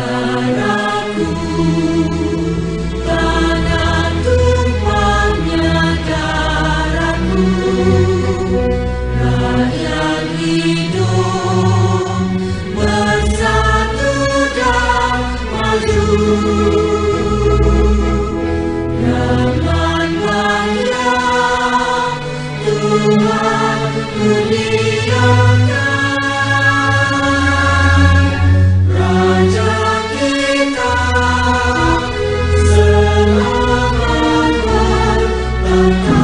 Negaraku, tanah tumpahnya darahku, rakyat hidup bersatu dan maju. Rahmat-Nya Tuhan muliakan Raja kita selamat bertahta.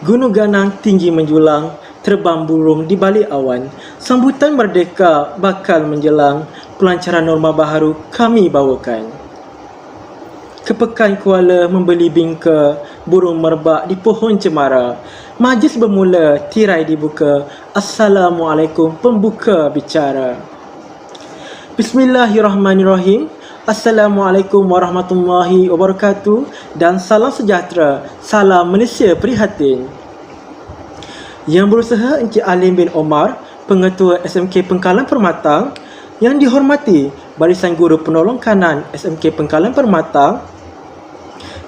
Gunung Ganang tinggi menjulang, terbang burung di balik awan. Sambutan merdeka bakal menjelang, pelancaran norma baharu kami bawakan. Kepekan kuala membeli bingka, burung merbak di pohon cemara. Majlis bermula, tirai dibuka. Assalamualaikum pembuka bicara. Bismillahirrahmanirrahim. Assalamualaikum warahmatullahi wabarakatuh dan salam sejahtera, salam Malaysia prihatin. Yang berusaha Encik Alim bin Omar, Pengetua SMK Pengkalan Permatang. Yang dihormati Barisan Guru Penolong Kanan SMK Pengkalan Permatang.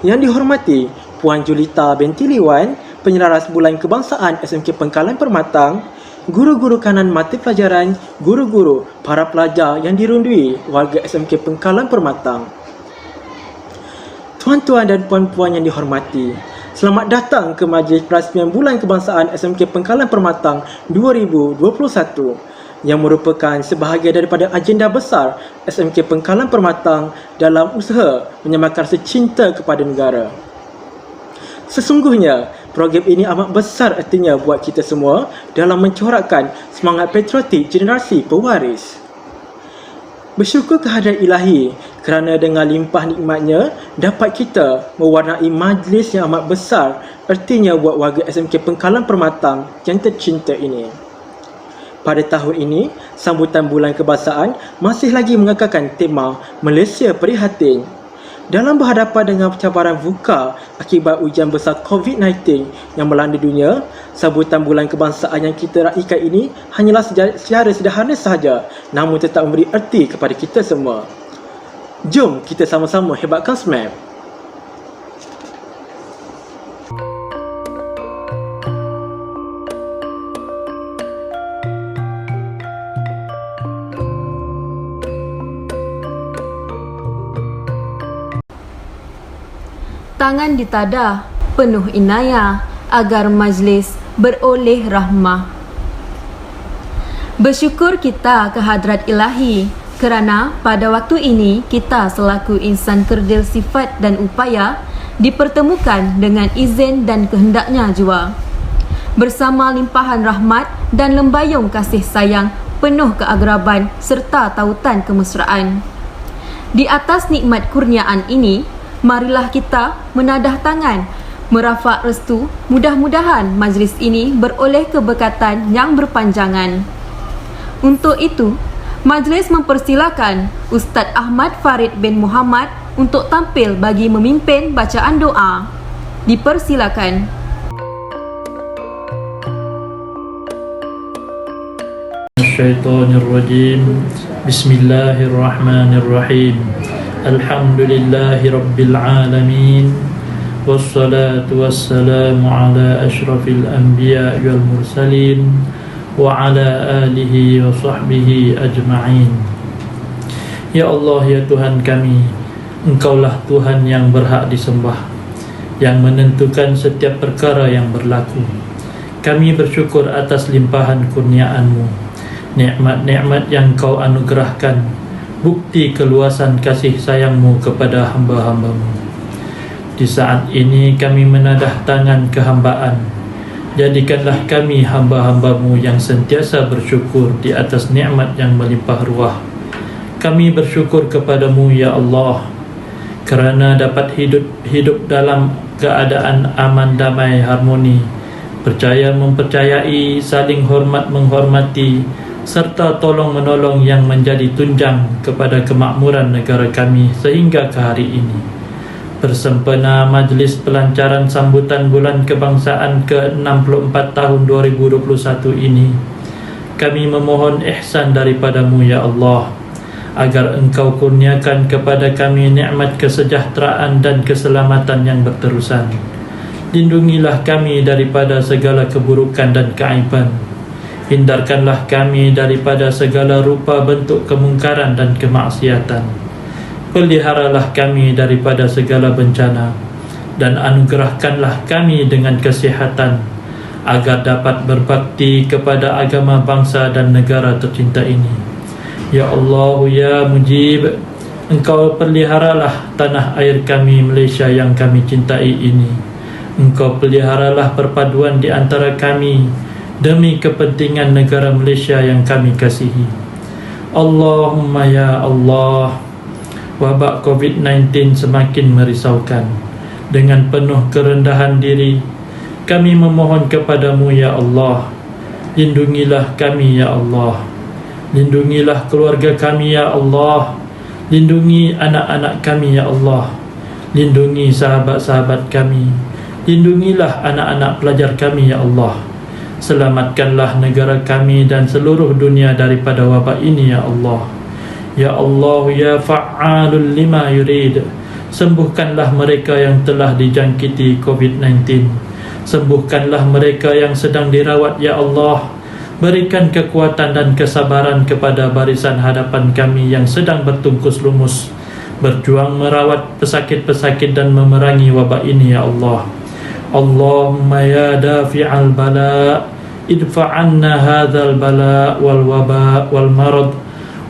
Yang dihormati Puan Julita binti Liwan, Penyelaras Bulan Kebangsaan SMK Pengkalan Permatang. Guru-guru kanan mata pelajaran, guru-guru, para pelajar yang dirundui warga SMK Pengkalan Permatang. Tuan-tuan dan puan-puan yang dihormati, selamat datang ke Majlis Perasmian Bulan Kebangsaan SMK Pengkalan Permatang 2021 yang merupakan sebahagian daripada agenda besar SMK Pengkalan Permatang dalam usaha menyemakan rasa cinta kepada negara. Sesungguhnya, program ini amat besar artinya buat kita semua dalam mencorakkan semangat patriotik generasi pewaris. Bersyukur kehadirat Ilahi kerana dengan limpah nikmatnya dapat kita mewarnai majlis yang amat besar artinya buat warga SMK Pengkalan Permatang yang tercinta ini. Pada tahun ini, sambutan Bulan Kebangsaan masih lagi mengekalkan tema Malaysia Prihatin. Dalam berhadapan dengan cabaran VUCA akibat ujian besar COVID-19 yang melanda dunia, sambutan Bulan Kebangsaan yang kita raikan ini hanyalah secara sederhana sahaja, namun tetap memberi erti kepada kita semua. Jom kita sama-sama hebatkan SMAP. Tangan ditadah, penuh inayah agar majlis beroleh rahmah. Bersyukur kita ke hadrat Ilahi kerana pada waktu ini kita selaku insan kerdil sifat dan upaya dipertemukan dengan izin dan kehendaknya jua. Bersama limpahan rahmat dan lembayung kasih sayang penuh keagraban serta tautan kemesraan. Di atas nikmat kurniaan ini, marilah kita menadah tangan, merafak restu, mudah-mudahan majlis ini beroleh keberkatan yang berpanjangan. Untuk itu, majlis mempersilakan Ustaz Ahmad Farid bin Muhammad untuk tampil bagi memimpin bacaan doa. Dipersilakan. Syaitanirrajim. Bismillahirrahmanirrahim. Alhamdulillahi Rabbil Alamin. Wassalatu wassalamu ala ashrafil anbiya wal mursalin wa ala alihi wa sahbihi ajma'in. Ya Allah, ya Tuhan kami, Engkaulah Tuhan yang berhak disembah, yang menentukan setiap perkara yang berlaku. Kami bersyukur atas limpahan kurniaan-Mu, nikmat-nikmat yang Kau anugerahkan, bukti keluasan kasih sayang-Mu kepada hamba-hamba-Mu. Di saat ini kami menadah tangan kehambaan Jadikanlah kami hamba-hamba-Mu yang sentiasa bersyukur di atas nikmat yang melimpah ruah. Kami bersyukur kepada-Mu ya Allah kerana dapat hidup dalam keadaan aman, damai, harmoni, percaya mempercayai, saling hormat menghormati, serta tolong menolong yang menjadi tunjang kepada kemakmuran negara kami sehingga ke hari ini. Bersempena majlis pelancaran sambutan Bulan Kebangsaan ke-64 tahun 2021 ini, kami memohon ihsan daripada-Mu ya Allah, agar Engkau kurniakan kepada kami nikmat kesejahteraan dan keselamatan yang berterusan. Lindungilah kami daripada segala keburukan dan keaiban. Hindarkanlah kami daripada segala rupa bentuk kemungkaran dan kemaksiatan. Peliharalah kami daripada segala bencana dan anugerahkanlah kami dengan kesihatan agar dapat berbakti kepada agama, bangsa dan negara tercinta ini. Ya Allah ya Mujib, Engkau peliharalah tanah air kami Malaysia yang kami cintai ini. Engkau peliharalah perpaduan di antara kami demi kepentingan negara Malaysia yang kami kasihi. Allahumma ya Allah, wabak COVID-19 semakin merisaukan. Dengan penuh kerendahan diri, kami memohon kepada-Mu ya Allah, lindungilah kami ya Allah, lindungilah keluarga kami ya Allah, lindungi anak-anak kami ya Allah, lindungi sahabat-sahabat kami, lindungilah anak-anak pelajar kami ya Allah. Selamatkanlah negara kami dan seluruh dunia daripada wabak ini ya Allah. Ya Allah ya fa'alul lima yurid, sembuhkanlah mereka yang telah dijangkiti COVID-19. Sembuhkanlah mereka yang sedang dirawat ya Allah. Berikan kekuatan dan kesabaran kepada barisan hadapan kami yang sedang bertungkus lumus berjuang merawat pesakit-pesakit dan memerangi wabak ini ya Allah. Allahumma ya dafi'al bala, idfa'anna hadzal bala wal waba wal marad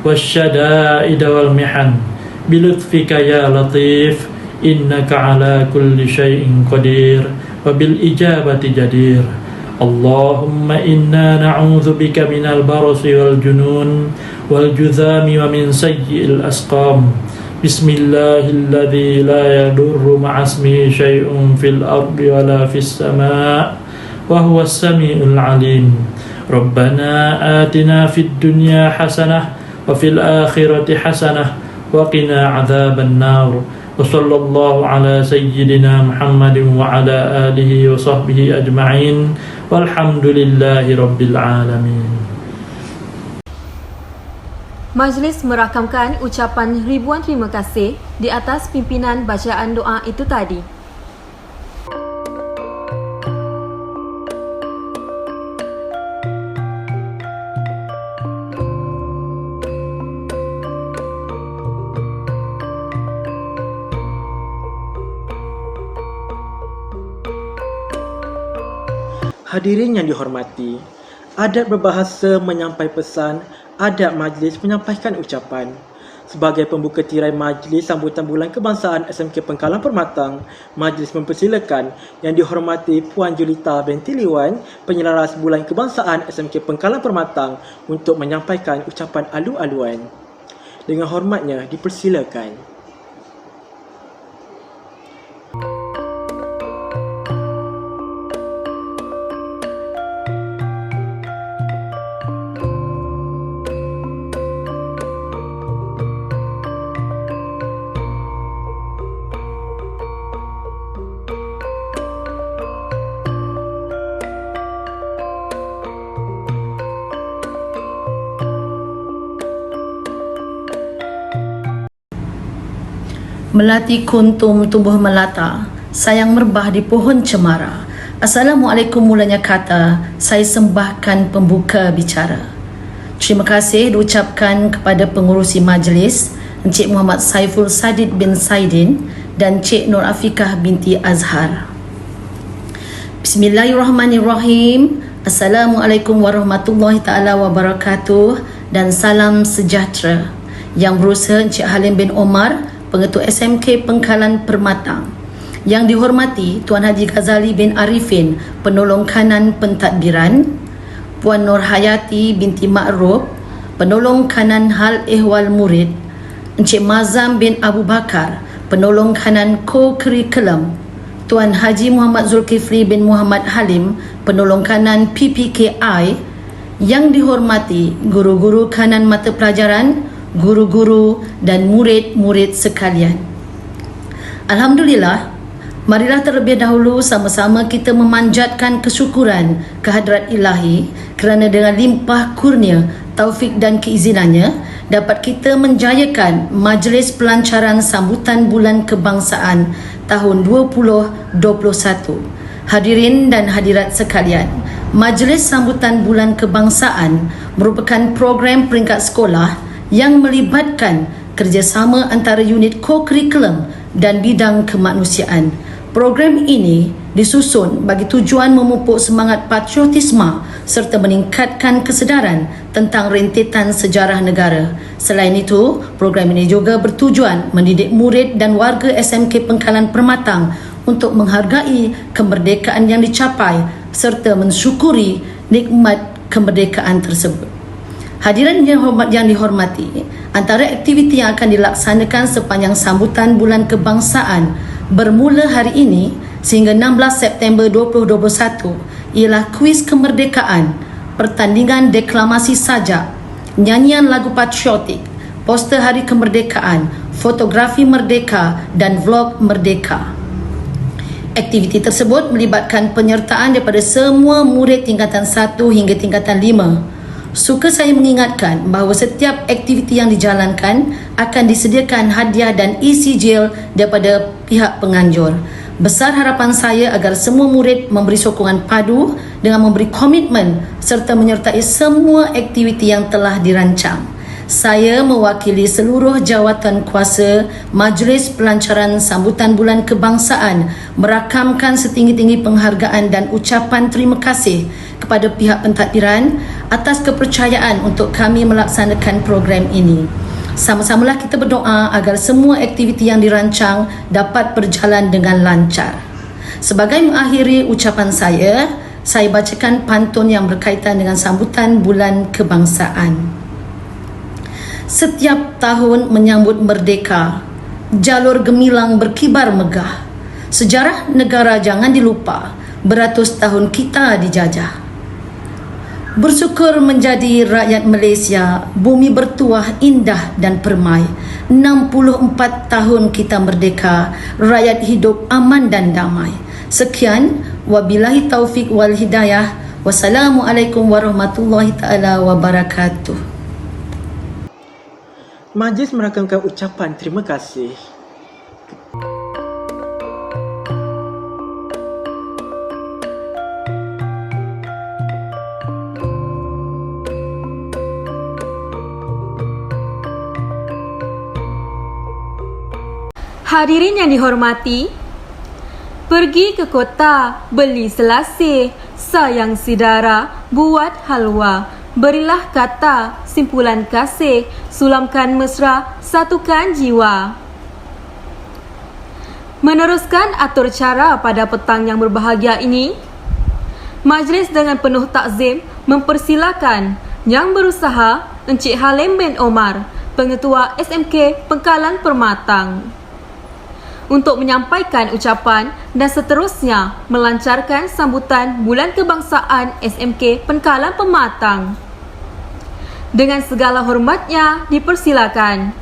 والشدائد والمحن بلطفك يا لطيف إنك على كل شيء قدير وبالإجابة جدير. اللهم إنا نعوذ بك من البرص والجنون والجذام ومن سيء الأسقام. بسم الله الذي لا يضر مع اسمه شيء في الأرض ولا في السماء وهو السميع العليم. ربنا آتنا في الدنيا حسنة وفي الآخرة حسنة وقنا عذاب النار. وصلى الله على سيدنا محمد وعلى آله وصحبه أجمعين والحمد لله رب العالمين. Majlis merakamkan ucapan ribuan terima kasih di atas pimpinan bacaan doa itu tadi. Hadirin yang dihormati, adat berbahasa menyampaikan pesan, adat majlis menyampaikan ucapan. Sebagai pembuka tirai majlis sambutan Bulan Kebangsaan SMK Pengkalan Permatang, majlis mempersilakan Yang dihormati Puan Julita binti Liwan, penyelaras Bulan Kebangsaan SMK Pengkalan Permatang untuk menyampaikan ucapan alu-aluan. Dengan hormatnya dipersilakan. Melati kuntum tumbuh melata, sayang merbah di pohon cemara. Assalamualaikum mulanya kata, saya sembahkan pembuka bicara. Terima kasih diucapkan kepada pengurusi majlis, Encik Muhammad Saiful Sadid bin Saidin dan Cik Nur Afikah binti Azhar. Bismillahirrahmanirrahim. Assalamualaikum warahmatullahi taala wabarakatuh dan salam sejahtera. Yang berusaha Encik Halim bin Omar, Pengetua SMK Pengkalan Permatang. Yang dihormati Tuan Haji Ghazali bin Arifin, penolong kanan pentadbiran, Puan Nur Hayati binti Ma'ruf, penolong kanan hal ehwal murid, Encik Mazam bin Abu Bakar, penolong kanan co-curriculum, Tuan Haji Muhammad Zulkifli bin Muhammad Halim, penolong kanan PPKI. Yang dihormati guru-guru kanan mata pelajaran, guru-guru dan murid-murid sekalian. Alhamdulillah, marilah terlebih dahulu sama-sama kita memanjatkan kesyukuran kehadrat Ilahi kerana dengan limpah kurnia, taufik dan keizinannya dapat kita menjayakan majlis pelancaran sambutan bulan kebangsaan tahun 2021. Hadirin dan hadirat sekalian, majlis sambutan bulan kebangsaan merupakan program peringkat sekolah yang melibatkan kerjasama antara unit co-curriculum dan bidang kemanusiaan. Program ini disusun bagi tujuan memupuk semangat patriotisme serta meningkatkan kesedaran tentang rentetan sejarah negara. Selain itu, program ini juga bertujuan mendidik murid dan warga SMK Pengkalan Permatang untuk menghargai kemerdekaan yang dicapai serta mensyukuri nikmat kemerdekaan tersebut. Hadirin yang dihormati, antara aktiviti yang akan dilaksanakan sepanjang sambutan bulan kebangsaan bermula hari ini sehingga 16 September 2021 ialah kuis kemerdekaan, pertandingan deklamasi sajak, nyanyian lagu patriotik, poster hari kemerdekaan, fotografi merdeka dan vlog merdeka. Aktiviti tersebut melibatkan penyertaan daripada semua murid tingkatan 1 hingga tingkatan 5. Suka saya mengingatkan bahawa setiap aktiviti yang dijalankan akan disediakan hadiah dan e-sijil daripada pihak penganjur. Besar harapan saya agar semua murid memberi sokongan padu dengan memberi komitmen serta menyertai semua aktiviti yang telah dirancang. Saya mewakili seluruh jawatan kuasa Majlis Pelancaran Sambutan Bulan Kebangsaan merakamkan setinggi-tinggi penghargaan dan ucapan terima kasih kepada pihak pentadbiran atas kepercayaan untuk kami melaksanakan program ini. Sama-samalah kita berdoa agar semua aktiviti yang dirancang dapat berjalan dengan lancar. Sebagai mengakhiri ucapan saya bacakan pantun yang berkaitan dengan sambutan Bulan Kebangsaan. Setiap tahun menyambut merdeka, jalur gemilang berkibar megah. Sejarah negara jangan dilupa, beratus tahun kita dijajah. Bersyukur menjadi rakyat Malaysia, bumi bertuah indah dan permai. 64 tahun kita merdeka, rakyat hidup aman dan damai. Sekian, wabillahi taufik wal hidayah. Wassalamualaikum warahmatullahi taala wabarakatuh. Majlis merakamkan ucapan terima kasih. Hadirin yang dihormati, pergi ke kota, beli selasih, sayang sidara, buat halwa. Berilah kata, simpulan kasih, sulamkan mesra, satukan jiwa. Meneruskan atur cara pada petang yang berbahagia ini, majlis dengan penuh takzim mempersilakan Yang Berusaha Encik Halim bin Omar, Pengetua SMK Pengkalan Permatang, untuk menyampaikan ucapan dan seterusnya melancarkan sambutan Bulan Kebangsaan SMK Pengkalan Permatang. Dengan segala hormatnya dipersilakan.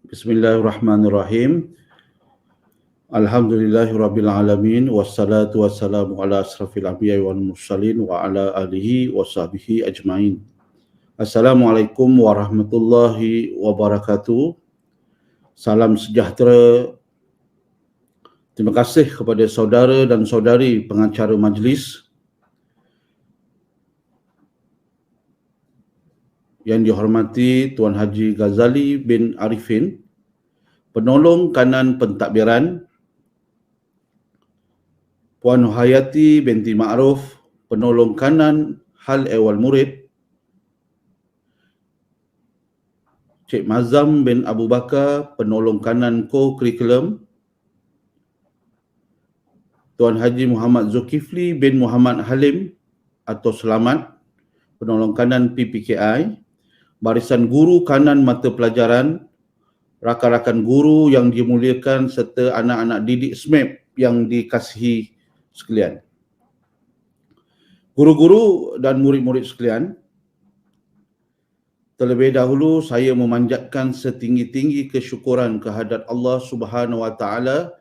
Bismillahirrahmanirrahim. Alhamdulillahirabbil alamin wassalatu wassalamu ala asrafil anbiya'i wal mursalin wa ala alihi washabbihi ajmain. Assalamualaikum warahmatullahi wabarakatuh. Salam sejahtera. Terima kasih kepada saudara dan saudari pengacara majlis Yang dihormati Tuan Haji Ghazali bin Arifin, Penolong Kanan Pentadbiran, Puan Hayati binti Ma'ruf, Penolong Kanan Hal Ehwal Murid, Cik Mazam bin Abu Bakar, Penolong Kanan Co-Curriculum, Tuan Haji Muhammad Zulkifli bin Muhammad Halim atau Selamat, Penolong Kanan PPKI, Barisan Guru Kanan Mata Pelajaran, rakan-rakan guru yang dimuliakan serta anak-anak didik SMAP yang dikasihi sekalian. Guru-guru dan murid-murid sekalian, terlebih dahulu saya memanjatkan setinggi-tinggi kesyukuran kehadrat Allah Subhanahu Wa Taala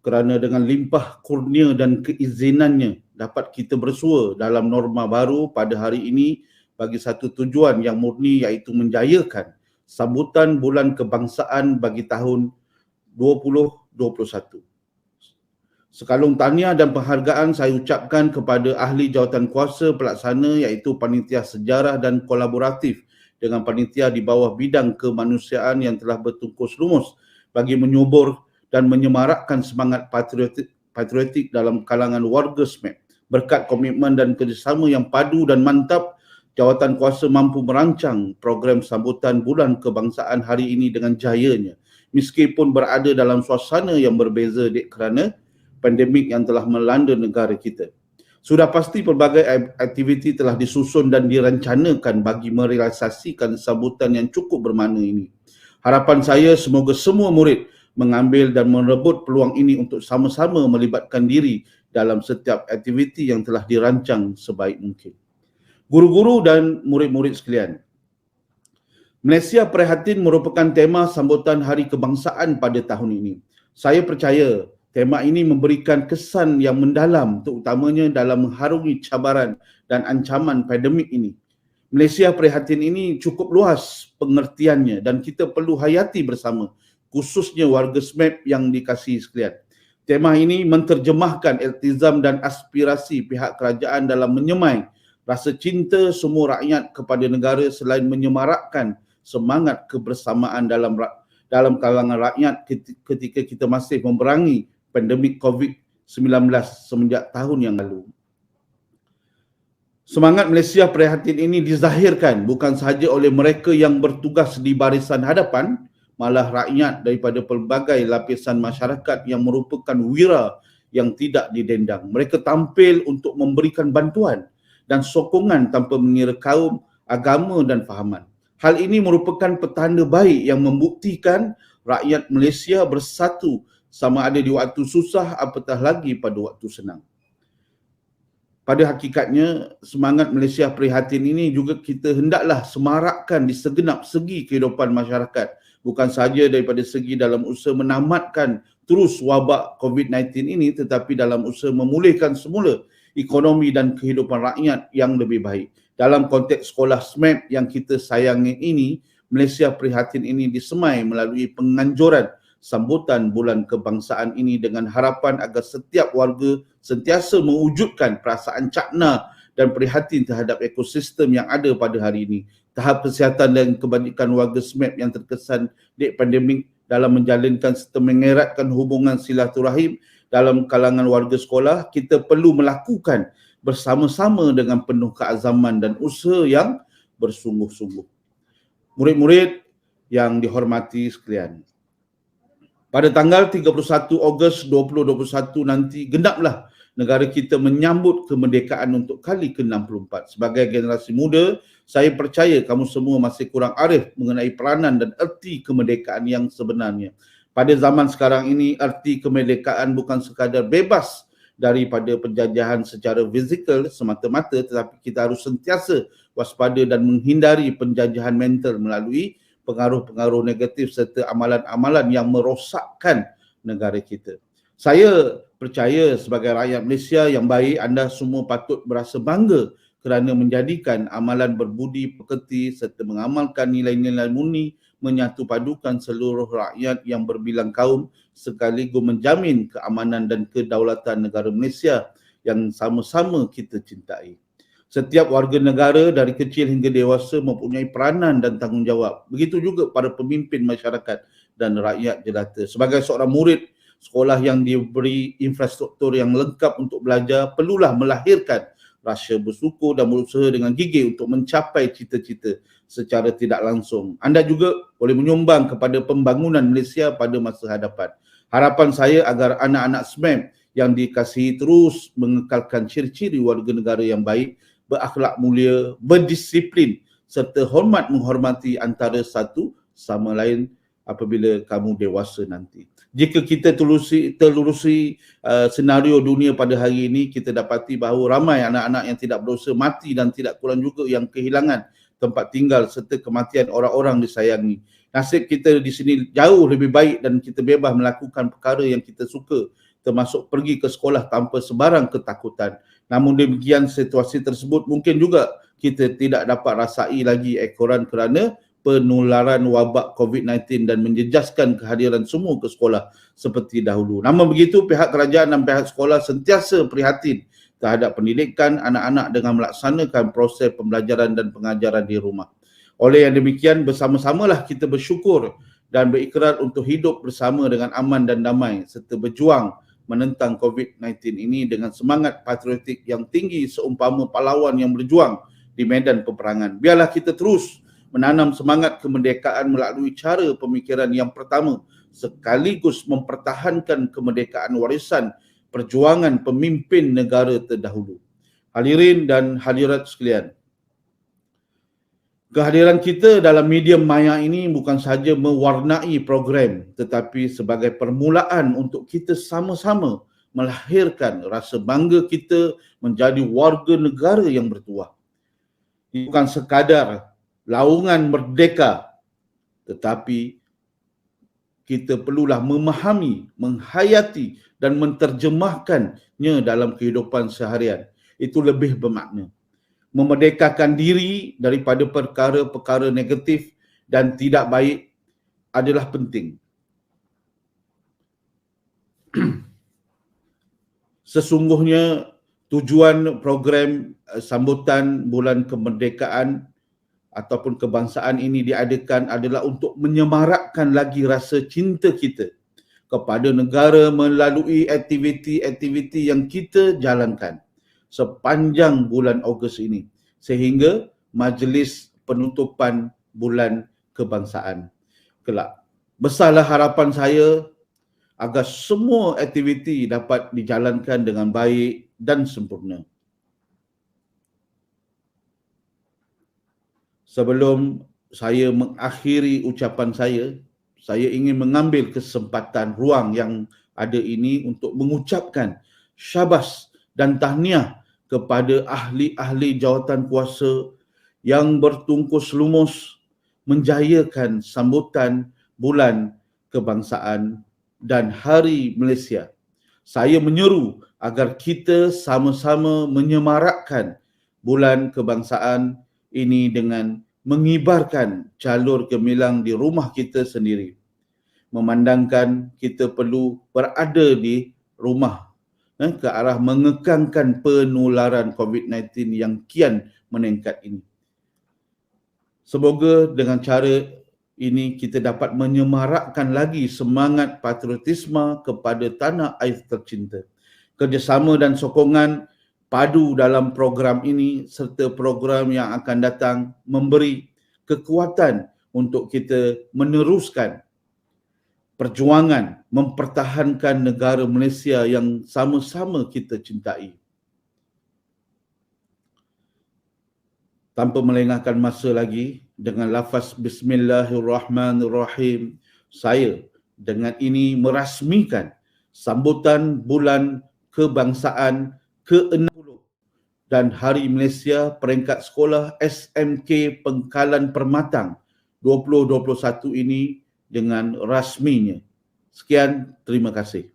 kerana dengan limpah kurnia dan keizinannya dapat kita bersua dalam norma baru pada hari ini bagi satu tujuan yang murni, iaitu menjayakan sambutan Bulan Kebangsaan bagi tahun 2021. Sekalung tahniah dan penghargaan saya ucapkan kepada ahli jawatan kuasa pelaksana, iaitu Panitia Sejarah dan Kolaboratif dengan panitia di bawah bidang kemanusiaan yang telah bertungkus lumus bagi menyubur dan menyemarakkan semangat patriotik dalam kalangan warga SMAP. Berkat komitmen dan kerjasama yang padu dan mantap, jawatan kuasa mampu merancang program sambutan Bulan Kebangsaan hari ini dengan jayanya, meskipun berada dalam suasana yang berbeza kerana pandemik yang telah melanda negara kita. Sudah pasti pelbagai aktiviti telah disusun dan dirancanakan bagi merealisasikan sambutan yang cukup bermakna ini. Harapan saya semoga semua murid mengambil dan merebut peluang ini untuk sama-sama melibatkan diri dalam setiap aktiviti yang telah dirancang sebaik mungkin. Guru-guru dan murid-murid sekalian, Malaysia Prihatin merupakan tema sambutan Hari Kebangsaan pada tahun ini. Saya percaya tema ini memberikan kesan yang mendalam, terutamanya dalam mengharungi cabaran dan ancaman pandemik ini. Malaysia Prihatin ini cukup luas pengertiannya dan kita perlu hayati bersama, khususnya warga SMAP yang dikasihi sekalian. Tema ini menterjemahkan iltizam dan aspirasi pihak kerajaan dalam menyemai rasa cinta semua rakyat kepada negara selain menyemarakkan semangat kebersamaan dalam kalangan rakyat ketika kita masih memerangi pandemik COVID-19 semenjak tahun yang lalu. Semangat Malaysia Prihatin ini dizahirkan bukan sahaja oleh mereka yang bertugas di barisan hadapan, malah rakyat daripada pelbagai lapisan masyarakat yang merupakan wira yang tidak didendang. Mereka tampil untuk memberikan bantuan dan sokongan tanpa mengira kaum, agama dan fahaman. Hal ini merupakan petanda baik yang membuktikan rakyat Malaysia bersatu sama ada di waktu susah apatah lagi pada waktu senang. Pada hakikatnya, semangat Malaysia Prihatin ini juga kita hendaklah semarakkan di segenap segi kehidupan masyarakat, bukan sahaja daripada segi dalam usaha menamatkan terus wabak COVID-19 ini, tetapi dalam usaha memulihkan semula ekonomi dan kehidupan rakyat yang lebih baik. Dalam konteks sekolah SMAP yang kita sayangi ini, Malaysia Prihatin ini disemai melalui penganjuran sambutan Bulan Kebangsaan ini dengan harapan agar setiap warga sentiasa mewujudkan perasaan cakna dan prihatin terhadap ekosistem yang ada pada hari ini. Tahap kesihatan dan kebajikan warga SMAP yang terkesan di pandemik dalam menjalinkan serta mengeratkan hubungan silaturahim dalam kalangan warga sekolah, kita perlu melakukan bersama-sama dengan penuh keazaman dan usaha yang bersungguh-sungguh. Murid-murid yang dihormati sekalian, pada tanggal 31 Ogos 2021 nanti genaplah negara kita menyambut kemerdekaan untuk kali ke-64. Sebagai generasi muda, saya percaya kamu semua masih kurang arif mengenai peranan dan erti kemerdekaan yang sebenarnya. Pada zaman sekarang ini, arti kemerdekaan bukan sekadar bebas daripada penjajahan secara fizikal semata-mata, tetapi kita harus sentiasa waspada dan menghindari penjajahan mental melalui pengaruh-pengaruh negatif serta amalan-amalan yang merosakkan negara kita. Saya percaya sebagai rakyat Malaysia yang baik, anda semua patut berasa bangga kerana menjadikan amalan berbudi pekerti serta mengamalkan nilai-nilai murni menyatu padukan seluruh rakyat yang berbilang kaum sekaligus menjamin keamanan dan kedaulatan negara Malaysia yang sama-sama kita cintai. Setiap warga negara dari kecil hingga dewasa mempunyai peranan dan tanggungjawab. Begitu juga para pemimpin masyarakat dan rakyat jelata. Sebagai seorang murid sekolah yang diberi infrastruktur yang lengkap untuk belajar, perlulah melahirkan rasa bersyukur dan berusaha dengan gigih untuk mencapai cita-cita secara tidak langsung. Anda juga boleh menyumbang kepada pembangunan Malaysia pada masa hadapan. Harapan saya agar anak-anak SMEM yang dikasihi terus mengekalkan ciri-ciri warga negara yang baik, berakhlak mulia, berdisiplin serta hormat menghormati antara satu sama lain apabila kamu dewasa nanti. Jika kita telusuri senario dunia pada hari ini, kita dapati bahawa ramai anak-anak yang tidak berdosa mati dan tidak kurang juga yang kehilangan tempat tinggal serta kematian orang-orang disayangi. Nasib kita di sini jauh lebih baik dan kita bebas melakukan perkara yang kita suka, termasuk pergi ke sekolah tanpa sebarang ketakutan. Namun demikian, situasi tersebut mungkin juga kita tidak dapat rasai lagi ekoran kerana penularan wabak COVID-19 dan menjejaskan kehadiran semua ke sekolah seperti dahulu. Namun begitu, pihak kerajaan dan pihak sekolah sentiasa prihatin terhadap pendidikan anak-anak dengan melaksanakan proses pembelajaran dan pengajaran di rumah. Oleh yang demikian, bersama-samalah kita bersyukur dan berikrar untuk hidup bersama dengan aman dan damai serta berjuang menentang COVID-19 ini dengan semangat patriotik yang tinggi seumpama pahlawan yang berjuang di medan peperangan. Biarlah kita terus menanam semangat kemerdekaan melalui cara pemikiran yang pertama, sekaligus mempertahankan kemerdekaan warisan perjuangan pemimpin negara terdahulu. Hadirin dan hadirat sekalian, kehadiran kita dalam medium maya ini bukan sahaja mewarnai program, tetapi sebagai permulaan untuk kita sama-sama melahirkan rasa bangga kita menjadi warga negara yang bertuah. Ini bukan sekadar laungan merdeka, tetapi kita perlulah memahami, menghayati dan menterjemahkannya dalam kehidupan seharian. Itu lebih bermakna. Memerdekakan diri daripada perkara-perkara negatif dan tidak baik adalah penting. Sesungguhnya tujuan program sambutan bulan kemerdekaan ataupun kebangsaan ini diadakan adalah untuk menyemarakkan lagi rasa cinta kita kepada negara melalui aktiviti-aktiviti yang kita jalankan sepanjang bulan Ogos ini sehingga majlis penutupan bulan kebangsaan kelak. Besarlah harapan saya agar semua aktiviti dapat dijalankan dengan baik dan sempurna. Sebelum saya mengakhiri ucapan saya ingin mengambil kesempatan ruang yang ada ini untuk mengucapkan syabas dan tahniah kepada ahli-ahli jawatan kuasa yang bertungkus lumus menjayakan sambutan bulan kebangsaan dan Hari Malaysia. Saya menyeru agar kita sama-sama menyemarakkan bulan kebangsaan ini dengan mengibarkan jalur gemilang di rumah kita sendiri. Memandangkan kita perlu berada di rumah ke arah mengekangkan penularan COVID-19 yang kian meningkat ini. Semoga dengan cara ini kita dapat menyemarakkan lagi semangat patriotisme kepada tanah air tercinta. Kerjasama dan sokongan padu dalam program ini serta program yang akan datang memberi kekuatan untuk kita meneruskan perjuangan mempertahankan negara Malaysia yang sama-sama kita cintai. Tanpa melengahkan masa lagi, dengan lafaz Bismillahirrahmanirrahim, saya dengan ini merasmikan sambutan bulan kebangsaan ke-60 dan Hari Malaysia peringkat sekolah SMK Pengkalan Permatang 2021 ini dengan rasminya. Sekian, terima kasih.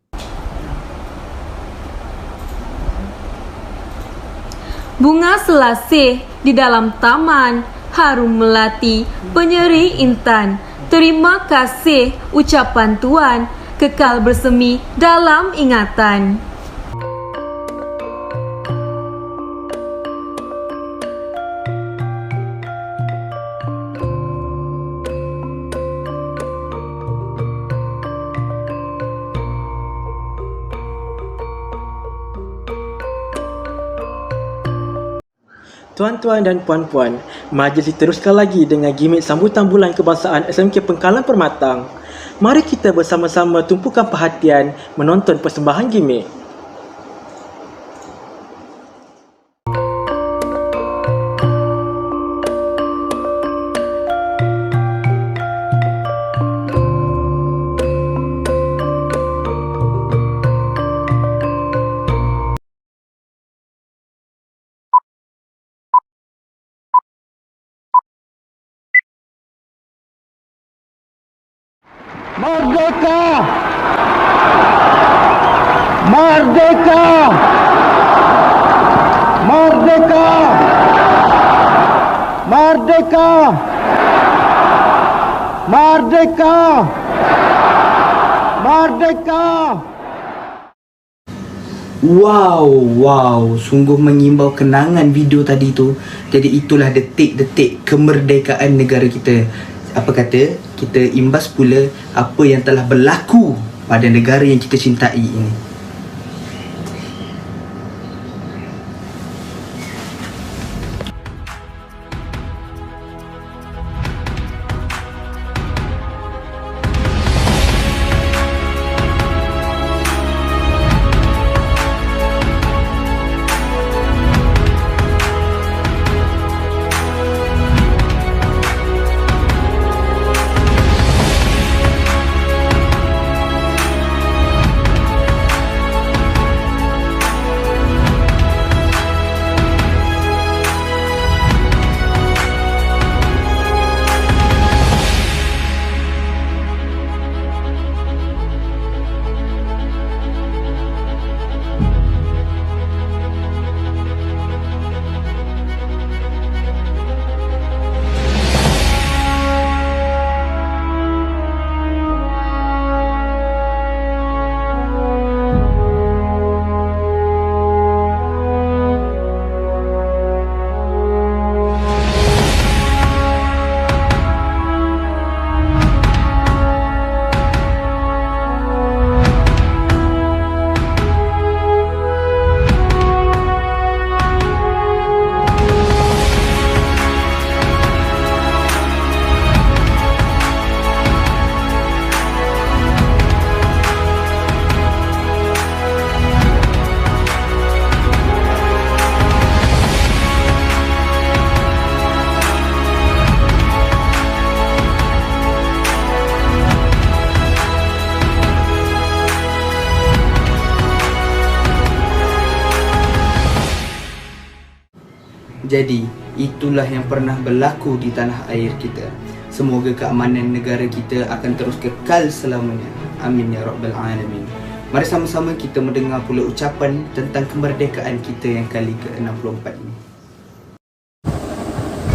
Bunga selasih di dalam taman, harum melati penyeri intan. Terima kasih ucapan Tuan, kekal bersemi dalam ingatan. Tuan-tuan dan puan-puan, majlis diteruskan lagi dengan gimmick sambutan bulan kebangsaan SMK Pengkalan Permatang. Mari kita bersama-sama tumpukan perhatian menonton persembahan gimmick. Merdeka! Merdeka! Merdeka! Merdeka! Merdeka! Merdeka! Wow, sungguh mengimbau kenangan video tadi tu. Jadi itulah detik-detik kemerdekaan negara kita. Apa kata, kita imbas pula apa yang telah berlaku pada negara yang kita cintai ini. Jadi, itulah yang pernah berlaku di tanah air kita. Semoga keamanan negara kita akan terus kekal selamanya. Amin ya Rabbal Alamin. Mari sama-sama kita mendengar pula ucapan tentang kemerdekaan kita yang kali ke-64 ini.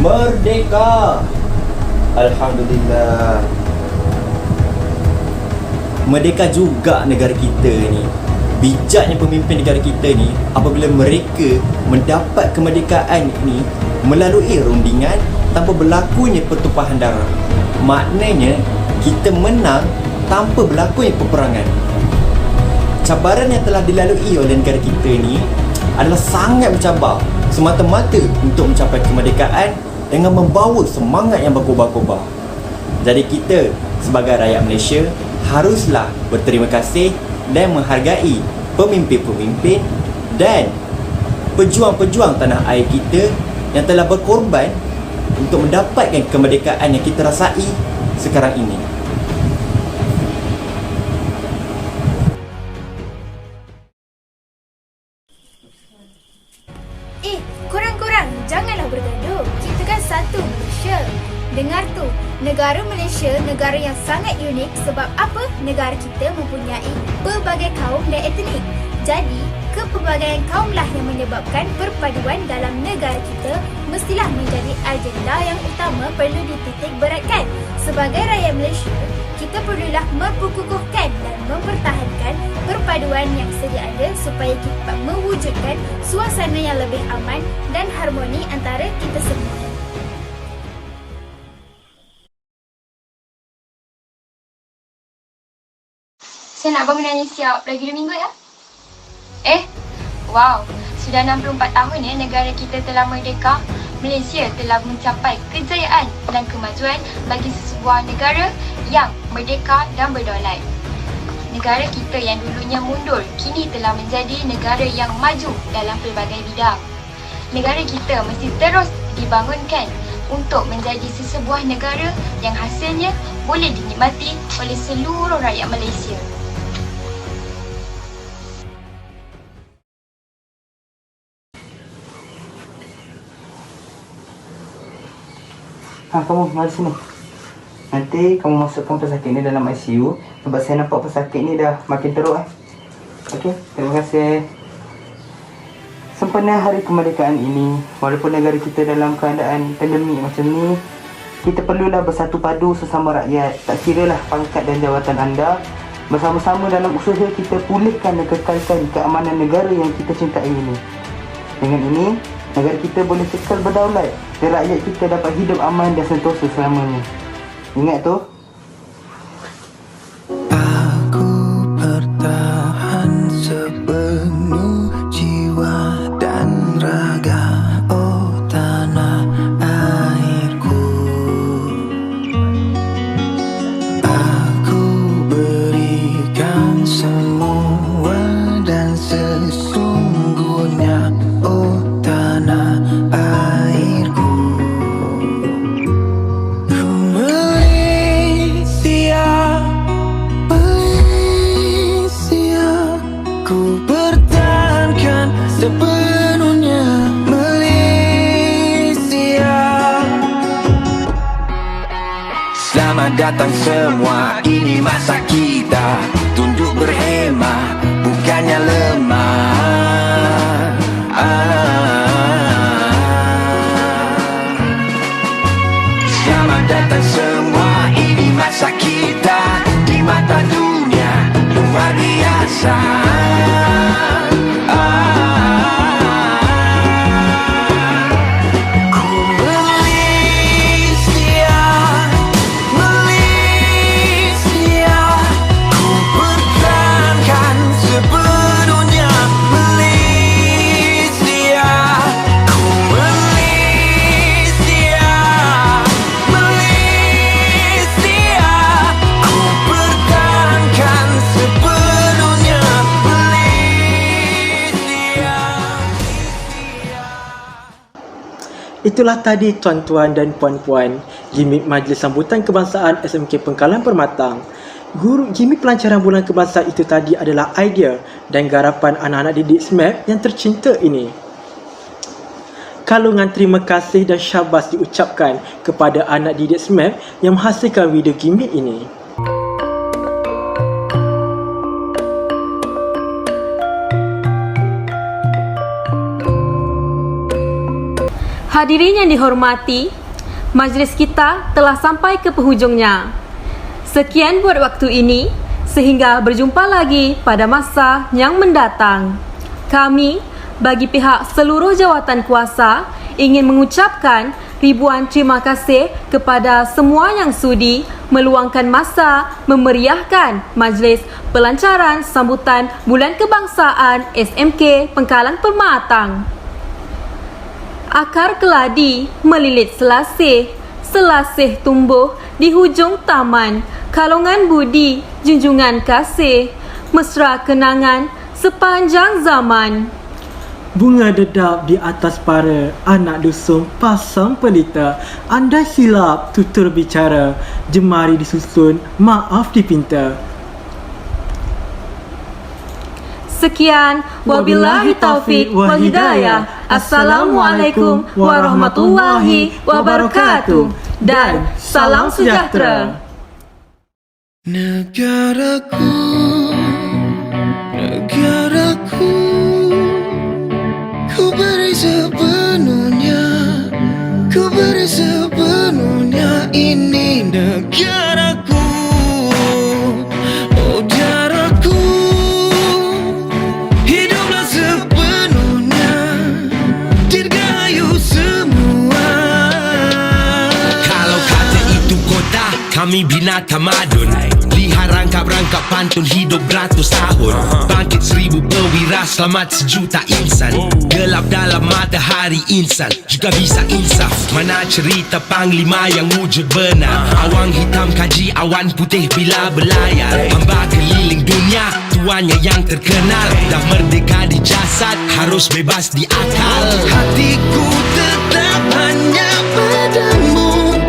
Merdeka! Alhamdulillah. Merdeka juga negara kita ni. Bijaknya pemimpin negara kita ni apabila mereka mendapat kemerdekaan ini melalui rundingan tanpa berlakunya pertumpahan darah. Maknanya kita menang tanpa berlakunya peperangan. Cabaran yang telah dilalui oleh negara kita ni adalah sangat mencabar semata-mata untuk mencapai kemerdekaan dengan membawa semangat yang berkobar-kobar. Jadi kita sebagai rakyat Malaysia haruslah berterima kasih dan menghargai pemimpin-pemimpin dan pejuang-pejuang tanah air kita yang telah berkorban untuk mendapatkan kemerdekaan yang kita rasai sekarang ini. Korang-korang, janganlah bergaduh. Kita kan satu Malaysia. Dengar tu, negara Malaysia negara yang sangat unik sebab apa? Negara kita mempunyai pelbagai kaum dan etnik. Jadi, kepelbagaian kaumlah yang menyebabkan perpaduan dalam negara kita mestilah menjadi agenda yang utama perlu dititik beratkan. Sebagai rakyat Malaysia, kita perlulah memperkukuhkan dan mempertahankan perpaduan yang sedia ada supaya kita mewujudkan suasana yang lebih aman dan harmoni antara kita semua. Saya nak bangun nyanyi siap lagi 2 minggu ya. Wow, Sudah 64 tahun negara kita telah merdeka. Malaysia telah mencapai kejayaan dan kemajuan bagi sebuah negara yang merdeka dan berdaulat. Negara kita yang dulunya mundur kini telah menjadi negara yang maju dalam pelbagai bidang. Negara kita mesti terus dibangunkan untuk menjadi sesebuah negara yang hasilnya boleh dinikmati oleh seluruh rakyat Malaysia. Kamu mari sini. Nanti kamu masukkan pesakit ni dalam ICU sebab saya nampak pesakit ni dah makin teruk. Okey, terima kasih. Sempena hari kemerdekaan ini, walaupun negara kita dalam keadaan pandemik macam ni, kita perlulah bersatu padu sesama rakyat. Tak kiralah pangkat dan jawatan anda, bersama-sama dalam usaha kita pulihkan dan kekalkan keamanan negara yang kita cintai ini. Dengan ini, negara kita boleh kekal berdaulat dan rakyat kita dapat hidup aman dan sentosa selamanya. Ingat tu. Aku bertahan sepenuh jiwa dan raga, oh tanah airku. Aku berikan semua dan sesungguhnya, oh tanah airku. Malaysia, Malaysia, ku bertahankan sepenuhnya Malaysia. Selamat datang semua, ini masa kita tunduk berhemah, bukannya lemah. Selamat datang semua, ini masa kita di mata dunia luar biasa. Ku Malaysia, Malaysia, ku pertahankan sepenuhnya Malaysia. Ku Malaysia, Malaysia, ku pertahankan sepenuhnya Malaysia. Itulah tadi tuan-tuan dan puan-puan, gimik Majlis Sambutan Kebangsaan SMK Pengkalan Permatang. Gimik pelancaran bulan kebangsaan itu tadi adalah idea dan garapan anak-anak didik SMAP yang tercinta ini. Kalungan terima kasih dan syabas diucapkan kepada anak didik SMAP yang menghasilkan video gimik ini. Hadirin yang dihormati, majlis kita telah sampai ke penghujungnya. Sekian buat waktu ini, sehingga berjumpa lagi pada masa yang mendatang. Kami, bagi pihak seluruh jawatan kuasa, ingin mengucapkan ribuan terima kasih kepada semua yang sudi meluangkan masa memeriahkan majlis pelancaran sambutan Bulan Kebangsaan SMK Pengkalan Permatang. Akar keladi melilit selasih, selasih tumbuh di hujung taman, kalungan budi, junjungan kasih, mesra kenangan sepanjang zaman. Bunga dedap di atas para, anak dusun pasang pelita. Andai silap tutur bicara, jemari disusun, maaf dipinta. Sekian, wabillahi taufik wal hidayah. Assalamualaikum warahmatullahi wabarakatuh. Dan salam sejahtera. Negaraku, negaraku, ku beri sepenuhnya, ku beri sepenuhnya. Ini negaraku, oh darahku. Hiduplah sepenuhnya, dirgahayu semua. Kalau kata itu kota, kami bina tamadun. Lihat rangkap-rangkap pantun hidup beratus tahun. Bangkit 1000 perwira, selamat sejuta insan. Gelap dalam matahari insan juga bisa insaf. Mana cerita panglima yang wujud benar. Awang hitam kaji awan putih bila berlayar. Hamba keliling dunia, tuannya yang terkenal. Dah merdeka di jasad, harus bebas di akal. Hatiku tetap hanya padamu,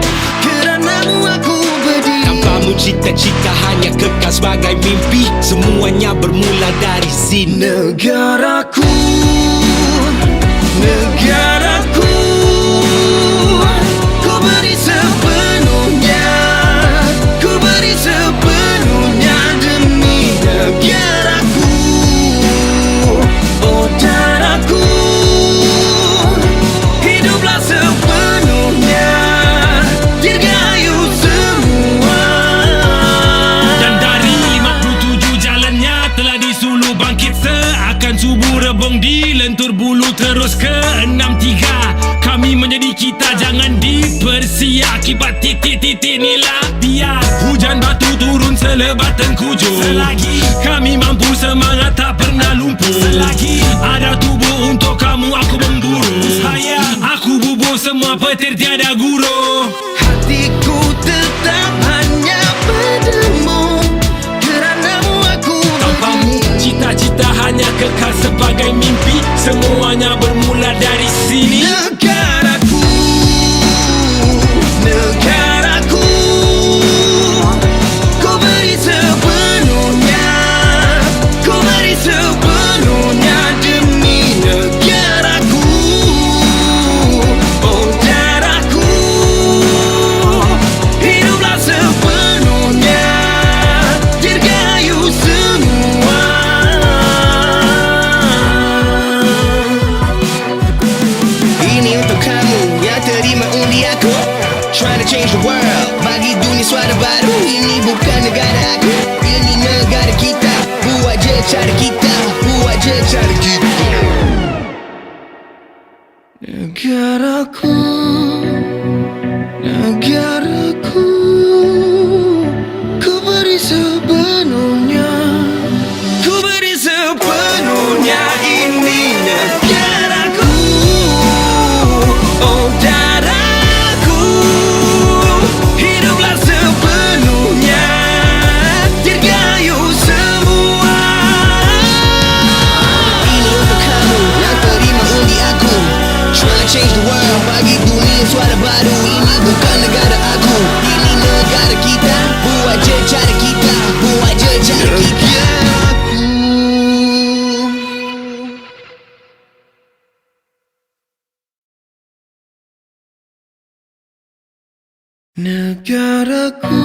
keranamu aku berdiri. Tanpamu cita-cita hanya kekal sebagai mimpi. Semuanya bermula dari sini. Negaraku, negaraku, ku beri sepenuhnya, ku beri sepenuhnya demi negaraku. Oh darahku, hiduplah sepenuhnya, dirgahayu semua. Dan dari 57 jalannya telah disuluh bangkit seakan subuh rebung di lentur bulu terus ke 63. Kami menjadi kita, jangan dipersia akibat titik-titik nila. Biar hujan batu turun selebat tengkujuh, selagi kami mampu semangat tak pernah lumpuh. Selagi ada tubuh untuk kamu aku memburu. Sayang aku bubur semua petir tiada guru. Hatiku tetap hanya padamu, keranamu aku tanpamu cita-cita hanya kekal sebagai mimpi. Semuanya bermula dari sini. Negaraku, negaraku, ku beri sepenuhnya, ku beri sepenuhnya demi negaraku. Oh darahku, hiduplah sepenuhnya, dirgahayu semua. Ini untuk kamu yang terima undi aku. Trying to change the world, bagi dunia suara baru. Ini bukan negara aku, ini negara kita. Buat je cara kita, buat je cara kita. Negaraku, negaraku, ku beri sepenuhnya, ku beri sepenuhnya. Ini negaraku, oh darahku, hiduplah sepenuhnya, dirgahayu semua. Ini untuk kamu yang terima undi aku. Trying to change the world, bagi dunia suara baru. Ini bukan negara aku, ini negara kita. Buat je cara kita, buat je cara kita. Negaraku,